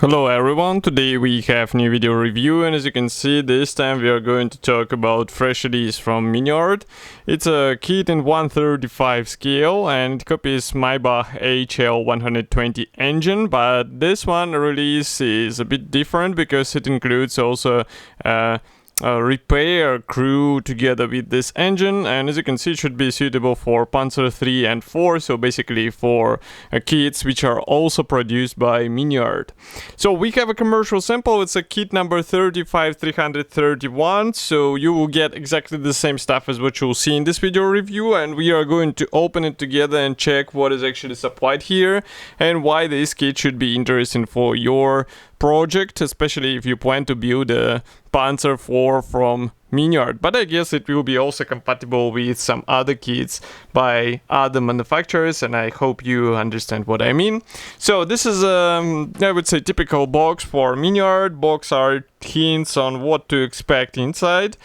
Hello everyone, today we have new video review, and as you can see, this time we are going to talk about fresh release from Miniart. It's a kit in 1/35 scale and it copies Maybach HL120 engine, but this one release is a bit different because it includes also a repair crew together with this engine, and as you can see it should be suitable for Panzer 3 and 4, so basically for kits which are also produced by Miniart. So we have a commercial sample, it's a kit number 35331, so you will get exactly the same stuff as what you'll see in this video review, and we are going to open it together and check what is actually supplied here and why this kit should be interesting for your project, especially if you plan to build a Panzer 4 from Miniart. But I guess it will be also compatible with some other kits by other manufacturers, and I hope you understand what I mean. So this is I would say typical box for Miniart. Box art hints on what to expect inside.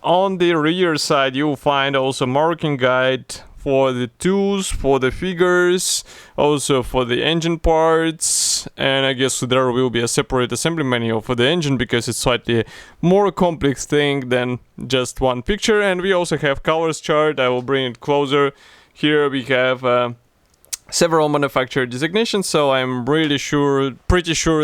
On the rear side you'll find also marking guide for the tools, for the figures, also for the engine parts, and I guess there will be a separate assembly manual for the engine because it's slightly more complex thing than just one picture. And we also have colors chart. I will bring it closer. Here we have several manufacturer designations, so I'm pretty sure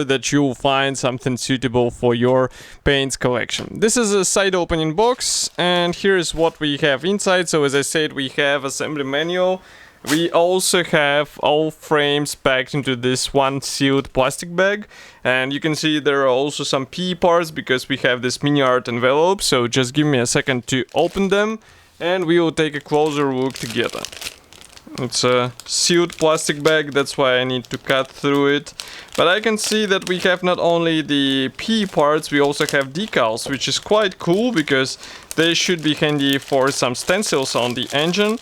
that you'll find something suitable for your paints collection. This is a side opening box, and here's what we have inside. So as I said, we have assembly manual. We also have all frames packed into this one sealed plastic bag, and you can see there are also some PE parts because we have this Miniart envelope. So just give me a second to open them and we will take a closer look together. It's a sealed plastic bag, that's why I need to cut through it. But I can see that we have not only the P parts, we also have decals, which is quite cool because they should be handy for some stencils on the engine.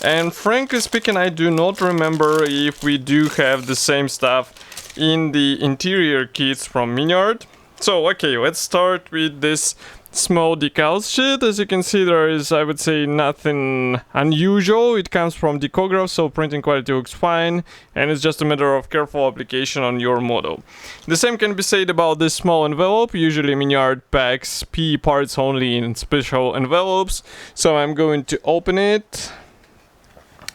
And frankly speaking, I do not remember if we do have the same stuff in the interior kits from Miniart. So okay, let's start with this small decal sheet. As you can see, there is, I would say, nothing unusual. It comes from Decograph, so printing quality looks fine, and it's just a matter of careful application on your model. The same can be said about this small envelope. Usually Miniart packs PE parts only in special envelopes, so I'm going to open it.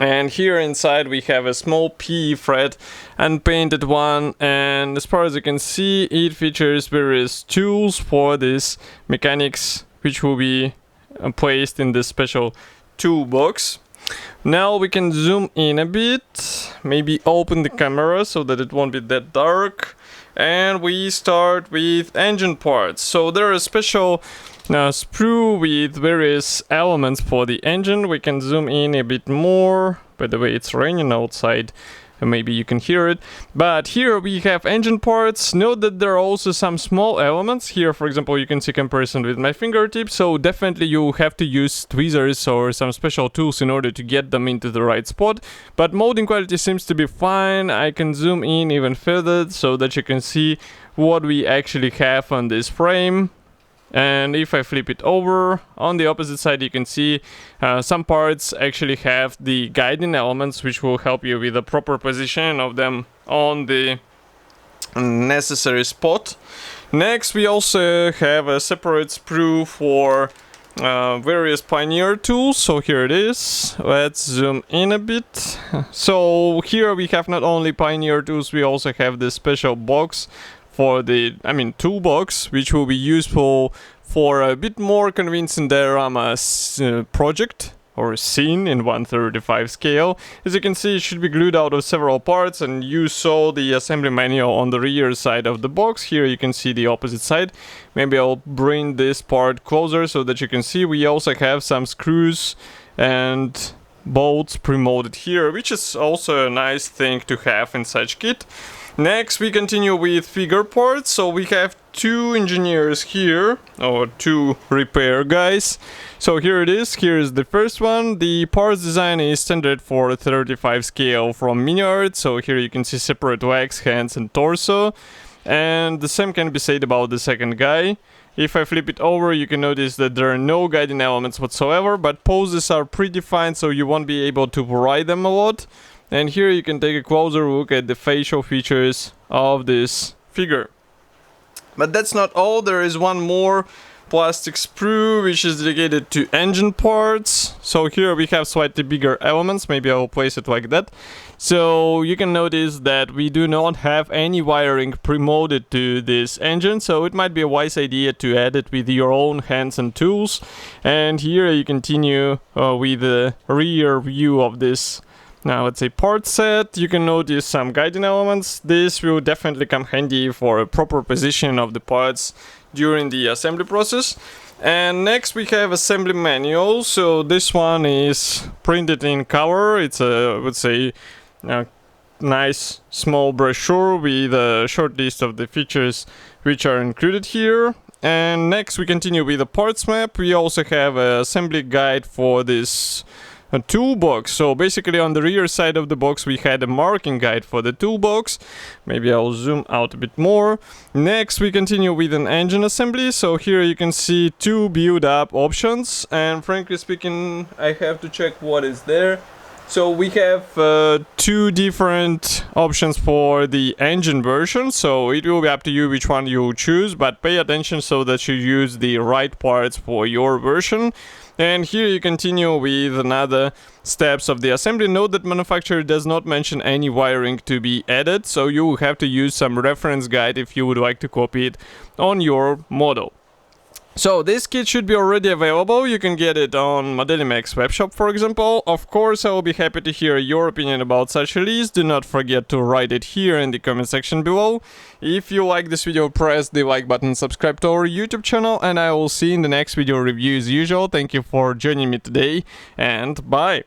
And here inside we have a small PE thread, unpainted one, and as far as you can see, it features various tools for this mechanics, which will be placed in this special toolbox. Now we can zoom in a bit, maybe open the camera so that it won't be that dark, and we start with engine parts. So there are a special sprue with various elements for the engine. We can zoom in a bit more. By the way, it's raining outside, and maybe you can hear it. But here we have engine parts. Note that there are also some small elements. Here, for example, you can see comparison with my fingertips. So definitely you have to use tweezers or some special tools in order to get them into the right spot. But molding quality seems to be fine. I can zoom in even further so that you can see what we actually have on this frame. And if I flip it over, on the opposite side you can see some parts actually have the guiding elements, which will help you with the proper position of them on the necessary spot. Next we also have a separate sprue for various Pioneer tools. So here it is. Let's zoom in a bit. So here we have not only Pioneer tools, we also have this special box for the, toolbox, which will be useful for a bit more convincing diorama project or scene in 1/35 scale. As you can see, it should be glued out of several parts, and you saw the assembly manual on the rear side of the box. Here you can see the opposite side. Maybe I'll bring this part closer so that you can see. We also have some screws and bolts pre-molded here, which is also a nice thing to have in such kit. Next we continue with figure parts. So we have two engineers here, or two repair guys. So here it is. Here is the first one. The parts design is standard for 35 scale from Miniart. So here you can see separate legs, hands and torso. And the same can be said about the second guy. If I flip it over, you can notice that there are no guiding elements whatsoever, but poses are predefined, so you won't be able to vary them a lot. And here you can take a closer look at the facial features of this figure. But that's not all, there is one more plastic sprue which is dedicated to engine parts. So here we have slightly bigger elements, maybe I will place it like that. So you can notice that we do not have any wiring pre-molded to this engine, so it might be a wise idea to add it with your own hands and tools. And here you continue with the rear view of this, now let's say, part set. You can notice some guiding elements. This will definitely come handy for a proper position of the parts during the assembly process. And next we have assembly manual. So this one is printed in color. It's a, I would say, nice small brochure with a short list of the features which are included here. And next we continue with the parts map. We also have an assembly guide for this toolbox. So basically on the rear side of the box we had a marking guide for the toolbox. Maybe I'll zoom out a bit more. Next we continue with an engine assembly. So here you can see 2 build up options, and frankly speaking I have to check what is there. So we have 2 different options for the engine version, so it will be up to you which one you choose, but pay attention so that you use the right parts for your version. And here you continue with another steps of the assembly. Note that manufacturer does not mention any wiring to be added, so you will have to use some reference guide if you would like to copy it on your model. So this kit should be already available. You can get it on Modelimex webshop, for example. Of course, I will be happy to hear your opinion about such release. Do not forget to write it here in the comment section below. If you like this video, press the like button, subscribe to our YouTube channel, and I will see you in the next video review as usual. Thank you for joining me today, and bye!